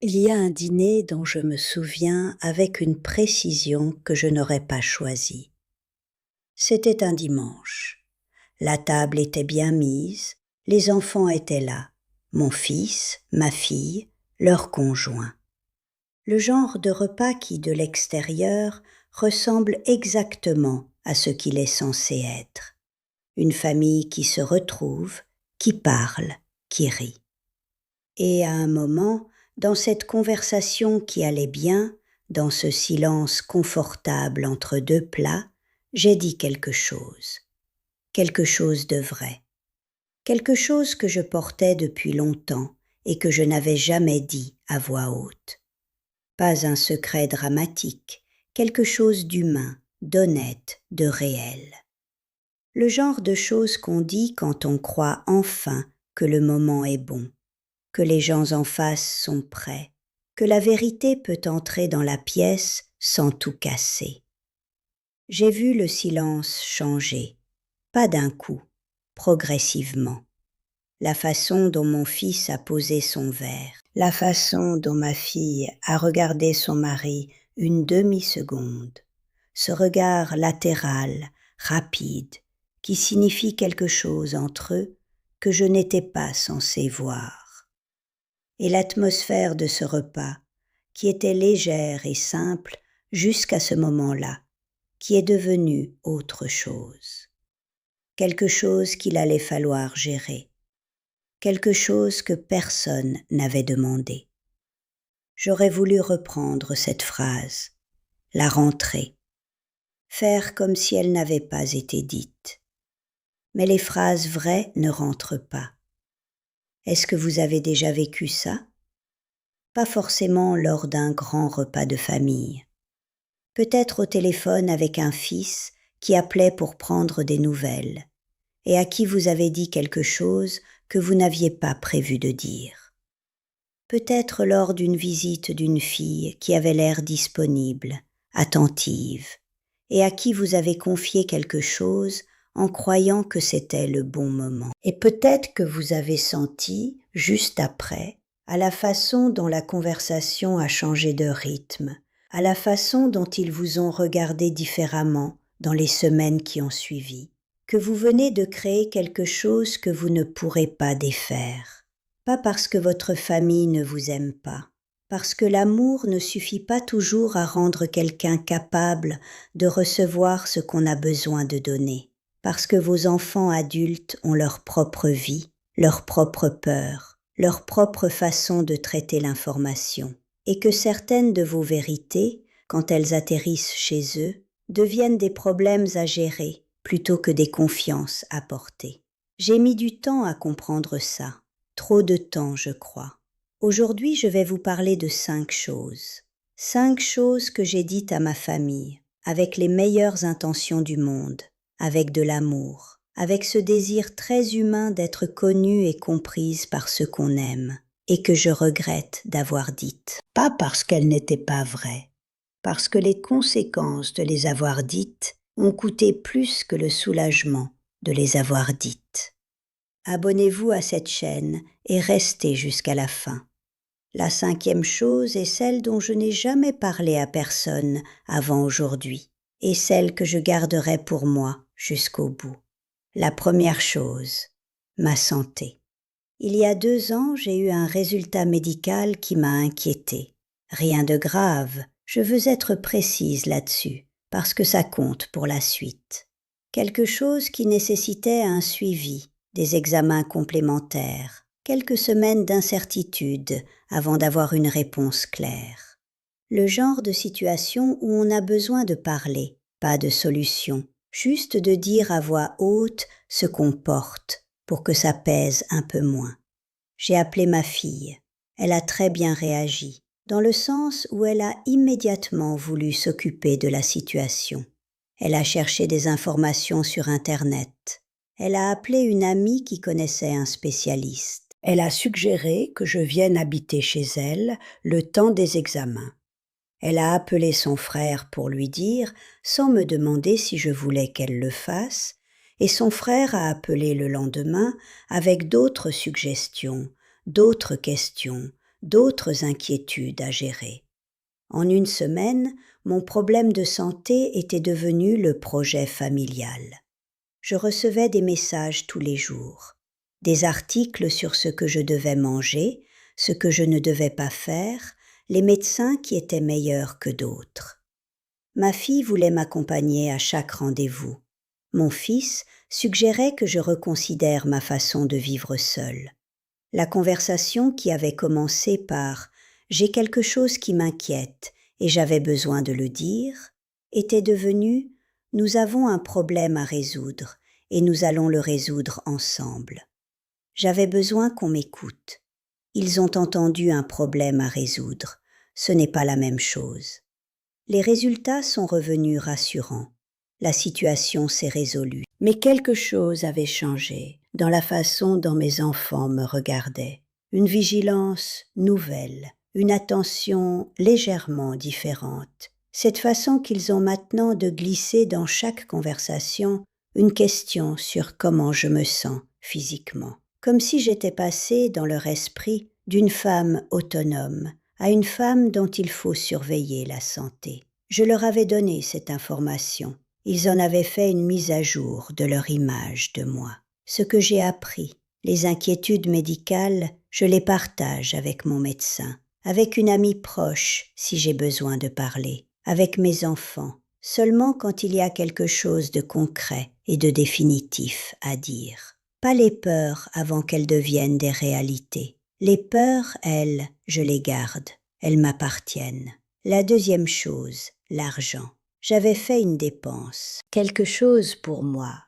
Il y a un dîner dont je me souviens avec une précision que je n'aurais pas choisie. C'était un dimanche. La table était bien mise, les enfants étaient là, mon fils, ma fille, leurs conjoints. Le genre de repas qui, de l'extérieur, ressemble exactement à ce qu'il est censé être. Une famille qui se retrouve, qui parle, qui rit. Et à un moment, dans cette conversation qui allait bien, dans ce silence confortable entre deux plats, j'ai dit quelque chose de vrai, quelque chose que je portais depuis longtemps et que je n'avais jamais dit à voix haute. Pas un secret dramatique, quelque chose d'humain, d'honnête, de réel. Le genre de choses qu'on dit quand on croit enfin que le moment est bon, que les gens en face sont prêts, que la vérité peut entrer dans la pièce sans tout casser. J'ai vu le silence changer, pas d'un coup, progressivement. La façon dont mon fils a posé son verre, la façon dont ma fille a regardé son mari une demi-seconde, ce regard latéral, rapide, qui signifie quelque chose entre eux que je n'étais pas censée voir. Et l'atmosphère de ce repas, qui était légère et simple jusqu'à ce moment-là, qui est devenu autre chose. Quelque chose qu'il allait falloir gérer. Quelque chose que personne n'avait demandé. J'aurais voulu reprendre cette phrase, la rentrer, faire comme si elle n'avait pas été dite. Mais les phrases vraies ne rentrent pas. Est-ce que vous avez déjà vécu ça ? Pas forcément lors d'un grand repas de famille. Peut-être au téléphone avec un fils qui appelait pour prendre des nouvelles et à qui vous avez dit quelque chose que vous n'aviez pas prévu de dire. Peut-être lors d'une visite d'une fille qui avait l'air disponible, attentive, et à qui vous avez confié quelque chose en croyant que c'était le bon moment. Et peut-être que vous avez senti, juste après, à la façon dont la conversation a changé de rythme, à la façon dont ils vous ont regardé différemment dans les semaines qui ont suivi, que vous venez de créer quelque chose que vous ne pourrez pas défaire. Pas parce que votre famille ne vous aime pas, parce que l'amour ne suffit pas toujours à rendre quelqu'un capable de recevoir ce qu'on a besoin de donner, parce que vos enfants adultes ont leur propre vie, leur propre peur, leur propre façon de traiter l'information, et que certaines de vos vérités, quand elles atterrissent chez eux, deviennent des problèmes à gérer plutôt que des confiances à porter. J'ai mis du temps à comprendre ça, trop de temps, je crois. Aujourd'hui, je vais vous parler de 5 choses. 5 choses que j'ai dites à ma famille, avec les meilleures intentions du monde, avec de l'amour, avec ce désir très humain d'être connue et comprise par ceux qu'on aime, et que je regrette d'avoir dites. Pas parce qu'elles n'étaient pas vraies, parce que les conséquences de les avoir dites ont coûté plus que le soulagement de les avoir dites. Abonnez-vous à cette chaîne et restez jusqu'à la fin. La 5e chose est celle dont je n'ai jamais parlé à personne avant aujourd'hui, et celle que je garderai pour moi jusqu'au bout. La première chose, ma santé. Il y a 2 ans, j'ai eu un résultat médical qui m'a inquiétée. Rien de grave, je veux être précise là-dessus, parce que ça compte pour la suite. Quelque chose qui nécessitait un suivi, des examens complémentaires, quelques semaines d'incertitude avant d'avoir une réponse claire. Le genre de situation où on a besoin de parler, pas de solution, juste de dire à voix haute ce qu'on porte pour que ça pèse un peu moins. J'ai appelé ma fille. Elle a très bien réagi, dans le sens où elle a immédiatement voulu s'occuper de la situation. Elle a cherché des informations sur Internet. Elle a appelé une amie qui connaissait un spécialiste. Elle a suggéré que je vienne habiter chez elle le temps des examens. Elle a appelé son frère pour lui dire, sans me demander si je voulais qu'elle le fasse, et son frère a appelé le lendemain avec d'autres suggestions, d'autres questions, d'autres inquiétudes à gérer. En une semaine, mon problème de santé était devenu le projet familial. Je recevais des messages tous les jours, des articles sur ce que je devais manger, ce que je ne devais pas faire, les médecins qui étaient meilleurs que d'autres. Ma fille voulait m'accompagner à chaque rendez-vous. Mon fils suggérait que je reconsidère ma façon de vivre seule. La conversation qui avait commencé par « j'ai quelque chose qui m'inquiète et j'avais besoin de le dire » était devenue « nous avons un problème à résoudre et nous allons le résoudre ensemble ». J'avais besoin qu'on m'écoute. Ils ont entendu un problème à résoudre. Ce n'est pas la même chose. Les résultats sont revenus rassurants. La situation s'est résolue. Mais quelque chose avait changé dans la façon dont mes enfants me regardaient. Une vigilance nouvelle, une attention légèrement différente. Cette façon qu'ils ont maintenant de glisser dans chaque conversation une question sur comment je me sens physiquement. Comme si j'étais passée dans leur esprit d'une femme autonome à une femme dont il faut surveiller la santé. Je leur avais donné cette information. Ils en avaient fait une mise à jour de leur image de moi. Ce que j'ai appris, les inquiétudes médicales, je les partage avec mon médecin, avec une amie proche si j'ai besoin de parler, avec mes enfants, seulement quand il y a quelque chose de concret et de définitif à dire. Pas les peurs avant qu'elles deviennent des réalités. Les peurs, elles, je les garde, elles m'appartiennent. La deuxième chose, l'argent. J'avais fait une dépense, quelque chose pour moi.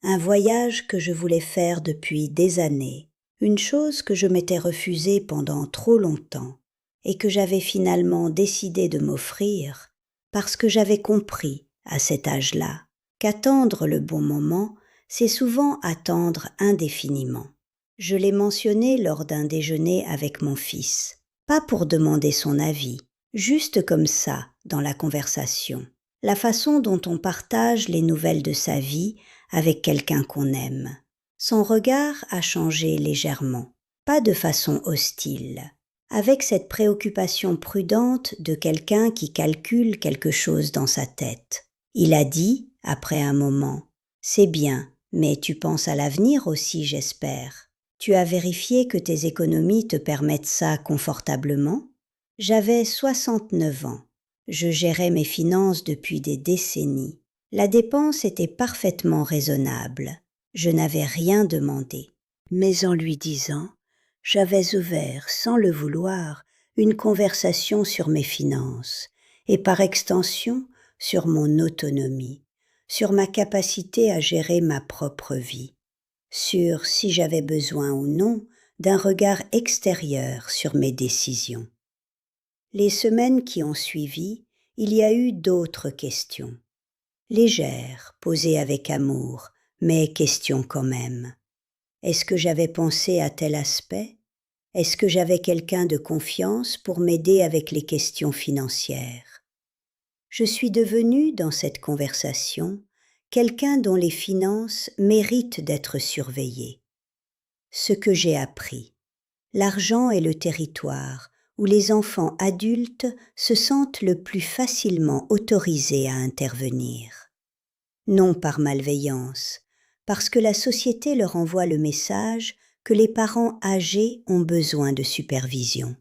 Un voyage que je voulais faire depuis des années, une chose que je m'étais refusée pendant trop longtemps et que j'avais finalement décidé de m'offrir parce que j'avais compris, à cet âge-là, qu'attendre le bon moment, c'est souvent attendre indéfiniment. Je l'ai mentionné lors d'un déjeuner avec mon fils, pas pour demander son avis, juste comme ça, dans la conversation. La façon dont on partage les nouvelles de sa vie avec quelqu'un qu'on aime. Son regard a changé légèrement, pas de façon hostile, avec cette préoccupation prudente de quelqu'un qui calcule quelque chose dans sa tête. Il a dit, après un moment, « C'est bien, mais tu penses à l'avenir aussi, j'espère. Tu as vérifié que tes économies te permettent ça confortablement ?» J'avais 69 ans. Je gérais mes finances depuis des décennies. La dépense était parfaitement raisonnable. Je n'avais rien demandé. Mais en lui disant, j'avais ouvert, sans le vouloir, une conversation sur mes finances et par extension sur mon autonomie, sur ma capacité à gérer ma propre vie, sur si j'avais besoin ou non d'un regard extérieur sur mes décisions. Les semaines qui ont suivi, il y a eu d'autres questions. Légères, posées avec amour, mais questions quand même. Est-ce que j'avais pensé à tel aspect? Est-ce que j'avais quelqu'un de confiance pour m'aider avec les questions financières? Je suis devenue, dans cette conversation, quelqu'un dont les finances méritent d'être surveillées. Ce que j'ai appris. L'argent est le territoire où les enfants adultes se sentent le plus facilement autorisés à intervenir. Non par malveillance, parce que la société leur envoie le message que les parents âgés ont besoin de supervision.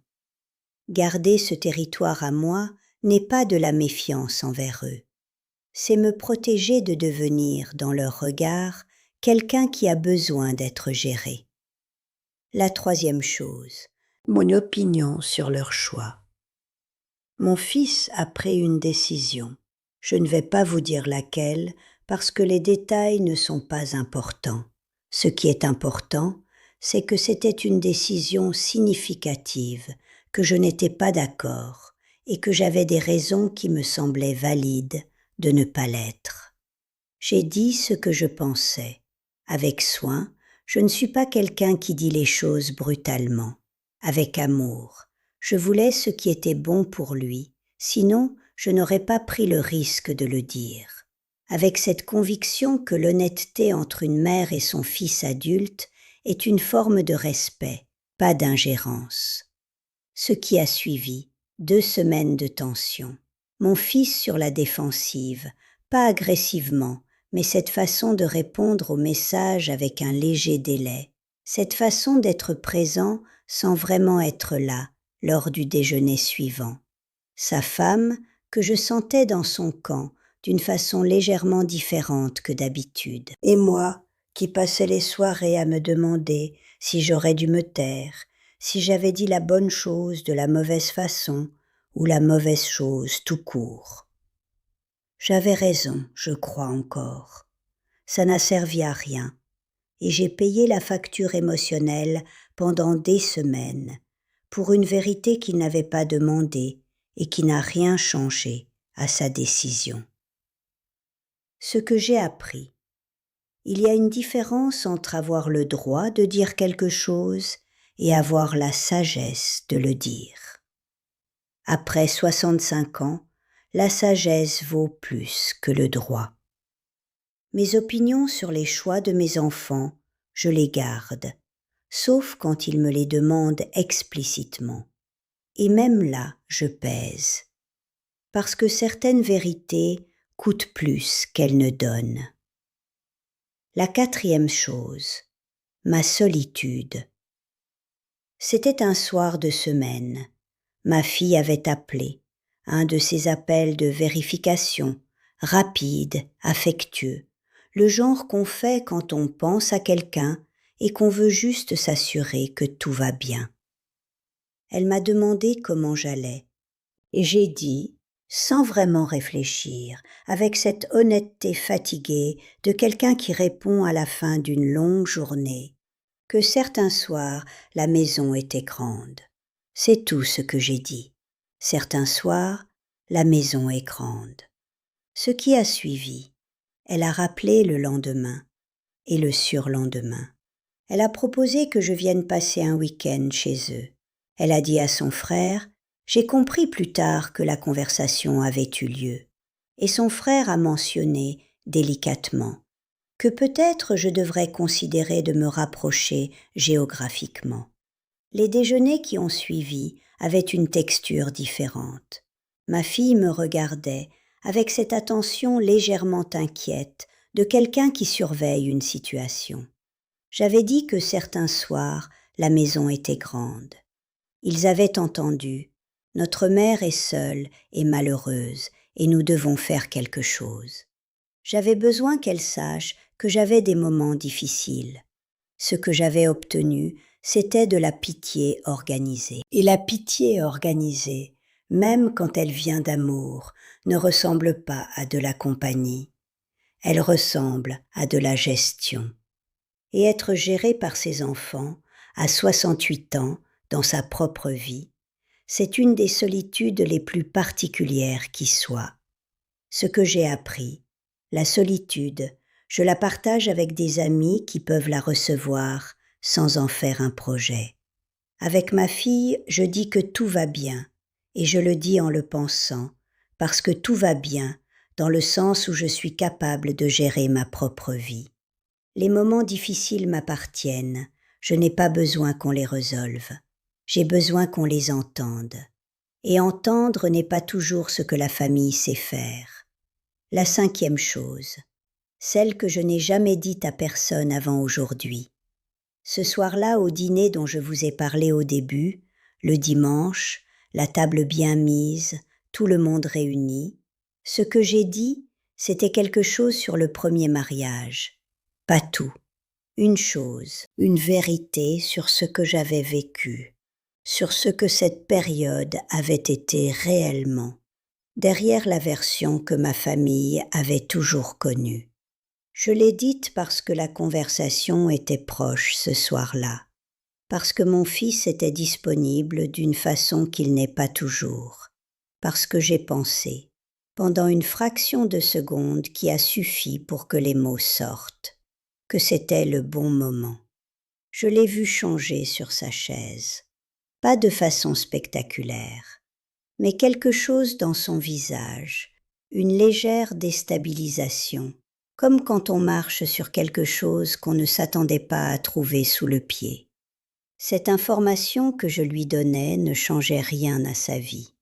Garder ce territoire à moi n'est pas de la méfiance envers eux. C'est me protéger de devenir, dans leur regard, quelqu'un qui a besoin d'être géré. La troisième chose, mon opinion sur leur choix. Mon fils a pris une décision. Je ne vais pas vous dire laquelle, parce que les détails ne sont pas importants. Ce qui est important, c'est que c'était une décision significative, que je n'étais pas d'accord et que j'avais des raisons qui me semblaient valides de ne pas l'être. J'ai dit ce que je pensais. Avec soin, je ne suis pas quelqu'un qui dit les choses brutalement. Avec amour, je voulais ce qui était bon pour lui, sinon je n'aurais pas pris le risque de le dire. Avec cette conviction que l'honnêteté entre une mère et son fils adulte est une forme de respect, pas d'ingérence. Ce qui a suivi, 2 semaines de tension. Mon fils sur la défensive, pas agressivement, mais cette façon de répondre aux messages avec un léger délai, cette façon d'être présent sans vraiment être là lors du déjeuner suivant. Sa femme, que je sentais dans son camp d'une façon légèrement différente que d'habitude. Et moi, qui passais les soirées à me demander si j'aurais dû me taire, si j'avais dit la bonne chose de la mauvaise façon ou la mauvaise chose tout court. J'avais raison, je crois encore. Ça n'a servi à rien, et j'ai payé la facture émotionnelle pendant des semaines, pour une vérité qu'il n'avait pas demandée et qui n'a rien changé à sa décision. Ce que j'ai appris. Il y a une différence entre avoir le droit de dire quelque chose et avoir la sagesse de le dire. Après 65 ans, la sagesse vaut plus que le droit. Mes opinions sur les choix de mes enfants, je les garde, sauf quand ils me les demandent explicitement. Et même là, je pèse, parce que certaines vérités coûtent plus qu'elles ne donnent. La 4e chose, ma solitude. C'était un soir de semaine. Ma fille avait appelé, un de ces appels de vérification, rapide, affectueux, le genre qu'on fait quand on pense à quelqu'un et qu'on veut juste s'assurer que tout va bien. Elle m'a demandé comment j'allais, et j'ai dit, sans vraiment réfléchir, avec cette honnêteté fatiguée de quelqu'un qui répond à la fin d'une longue journée, que certains soirs la maison était grande. C'est tout ce que j'ai dit. Certains soirs, la maison est grande. Ce qui a suivi, elle a rappelé le lendemain et le surlendemain. Elle a proposé que je vienne passer un week-end chez eux. Elle a dit à son frère, j'ai compris plus tard que la conversation avait eu lieu. Et son frère a mentionné, délicatement, que peut-être je devrais considérer de me rapprocher géographiquement. Les déjeuners qui ont suivi avaient une texture différente. Ma fille me regardait avec cette attention légèrement inquiète de quelqu'un qui surveille une situation. J'avais dit que certains soirs, la maison était grande. Ils avaient entendu. Notre mère est seule et malheureuse et nous devons faire quelque chose. J'avais besoin qu'elle sache que j'avais des moments difficiles. Ce que j'avais obtenu, c'était de la pitié organisée. Et la pitié organisée, même quand elle vient d'amour, ne ressemble pas à de la compagnie. Elle ressemble à de la gestion. Et être géré par ses enfants, à 68 ans, dans sa propre vie, c'est une des solitudes les plus particulières qui soient. Ce que j'ai appris, la solitude, je la partage avec des amis qui peuvent la recevoir sans en faire un projet. Avec ma fille, je dis que tout va bien, et je le dis en le pensant, parce que tout va bien dans le sens où je suis capable de gérer ma propre vie. Les moments difficiles m'appartiennent, je n'ai pas besoin qu'on les résolve, j'ai besoin qu'on les entende. Et entendre n'est pas toujours ce que la famille sait faire. La 5e chose, celle que je n'ai jamais dite à personne avant aujourd'hui. Ce soir-là, au dîner dont je vous ai parlé au début, le dimanche, la table bien mise, tout le monde réuni, ce que j'ai dit, c'était quelque chose sur le premier mariage. Pas tout. Une chose, une vérité sur ce que j'avais vécu, sur ce que cette période avait été réellement, derrière la version que ma famille avait toujours connue. Je l'ai dite parce que la conversation était proche ce soir-là, parce que mon fils était disponible d'une façon qu'il n'est pas toujours, parce que j'ai pensé, pendant une fraction de seconde qui a suffi pour que les mots sortent, que c'était le bon moment. Je l'ai vu changer sur sa chaise, pas de façon spectaculaire, mais quelque chose dans son visage, une légère déstabilisation, comme quand on marche sur quelque chose qu'on ne s'attendait pas à trouver sous le pied. Cette information que je lui donnais ne changeait rien à sa vie.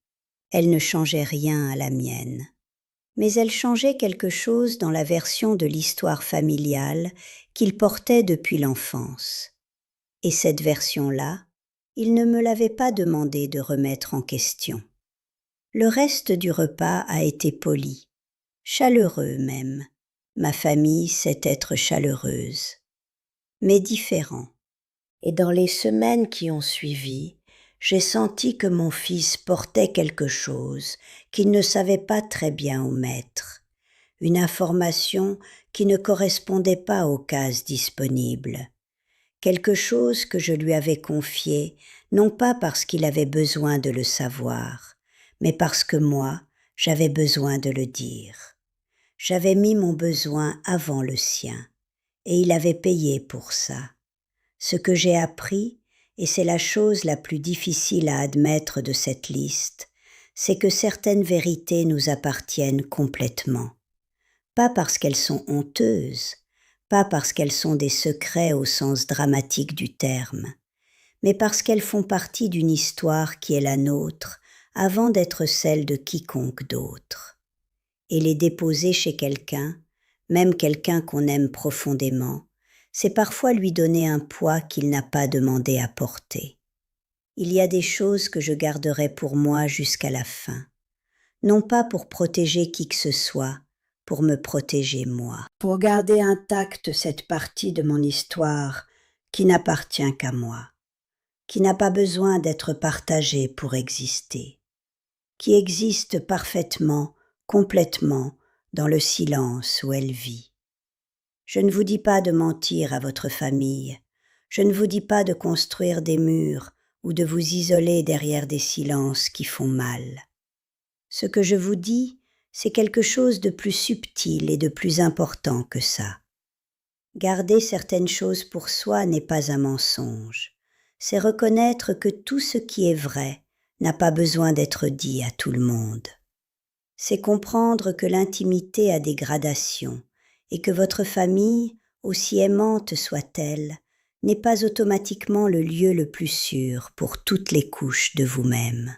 Elle ne changeait rien à la mienne. Mais elle changeait quelque chose dans la version de l'histoire familiale qu'il portait depuis l'enfance. Et cette version-là, il ne me l'avait pas demandé de remettre en question. Le reste du repas a été poli, chaleureux même. Ma famille sait être chaleureuse, mais différent. Et dans les semaines qui ont suivi, j'ai senti que mon fils portait quelque chose qu'il ne savait pas très bien où mettre, une information qui ne correspondait pas aux cases disponibles, quelque chose que je lui avais confié, non pas parce qu'il avait besoin de le savoir, mais parce que moi, j'avais besoin de le dire. J'avais mis mon besoin avant le sien, et il avait payé pour ça. Ce que j'ai appris, et c'est la chose la plus difficile à admettre de cette liste, c'est que certaines vérités nous appartiennent complètement. Pas parce qu'elles sont honteuses, pas parce qu'elles sont des secrets au sens dramatique du terme, mais parce qu'elles font partie d'une histoire qui est la nôtre avant d'être celle de quiconque d'autre. Et les déposer chez quelqu'un, même quelqu'un qu'on aime profondément, c'est parfois lui donner un poids qu'il n'a pas demandé à porter. Il y a des choses que je garderai pour moi jusqu'à la fin, non pas pour protéger qui que ce soit, pour me protéger moi, pour garder intacte cette partie de mon histoire qui n'appartient qu'à moi, qui n'a pas besoin d'être partagée pour exister, qui existe parfaitement, complètement, dans le silence où elle vit. Je ne vous dis pas de mentir à votre famille, je ne vous dis pas de construire des murs ou de vous isoler derrière des silences qui font mal. Ce que je vous dis, c'est quelque chose de plus subtil et de plus important que ça. Garder certaines choses pour soi n'est pas un mensonge, c'est reconnaître que tout ce qui est vrai n'a pas besoin d'être dit à tout le monde. C'est comprendre que l'intimité a des gradations et que votre famille, aussi aimante soit-elle, n'est pas automatiquement le lieu le plus sûr pour toutes les couches de vous-même.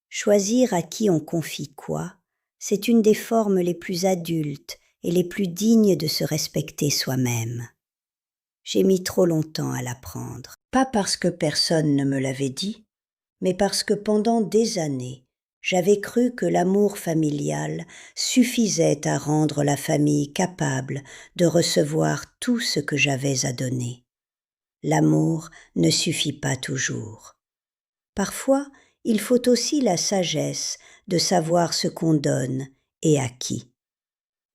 Choisir à qui on confie quoi, c'est une des formes les plus adultes et les plus dignes de se respecter soi-même. J'ai mis trop longtemps à l'apprendre, pas parce que personne ne me l'avait dit, mais parce que pendant des années, j'avais cru que l'amour familial suffisait à rendre la famille capable de recevoir tout ce que j'avais à donner. L'amour ne suffit pas toujours. Parfois, il faut aussi la sagesse de savoir ce qu'on donne et à qui.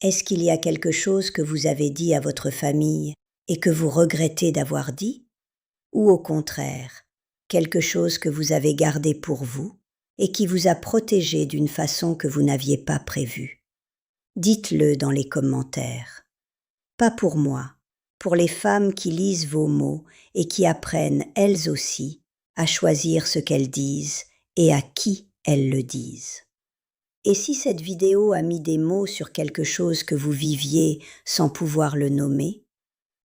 Est-ce qu'il y a quelque chose que vous avez dit à votre famille et que vous regrettez d'avoir dit? Ou au contraire, quelque chose que vous avez gardé pour vous et qui vous a protégé d'une façon que vous n'aviez pas prévue? Dites-le dans les commentaires. Pas pour moi, pour les femmes qui lisent vos mots et qui apprennent, elles aussi, à choisir ce qu'elles disent et à qui elles le disent. Et si cette vidéo a mis des mots sur quelque chose que vous viviez sans pouvoir le nommer,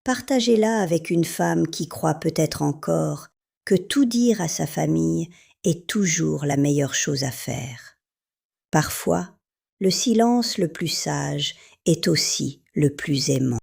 partagez-la avec une femme qui croit peut-être encore que tout dire à sa famille est toujours la meilleure chose à faire. Parfois, le silence le plus sage est aussi le plus aimant.